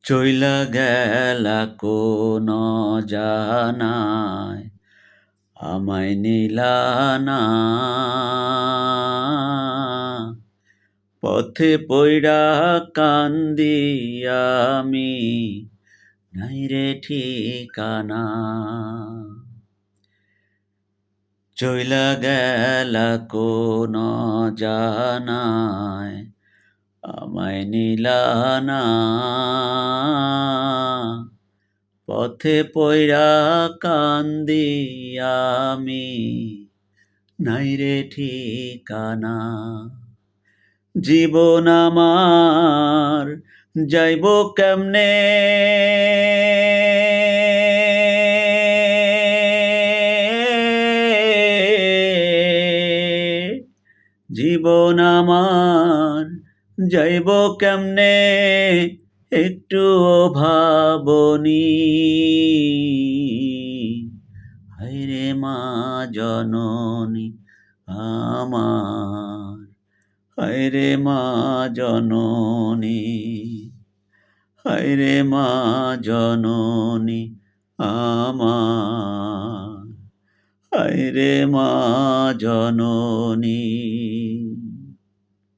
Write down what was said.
চইলা গেলা কোন জানায় আমায় নিলা না। পথে পইড়া কান্দি আমি, নাই রে ঠিকানা। চইলা গেলা কোন জানায় আমায় নিলা না। পথে পইড়া কান্দি আমি, নাই রে ঠিকানা। জীবন আমার যাইব কেমনে, জীবন আমার যাইব কেমনে, একটুও ভাবনি। হায়রে মা জননী আমার, হায়রে মা জননী, হায়রে মা জননী আমার, হায়রে মা জননী।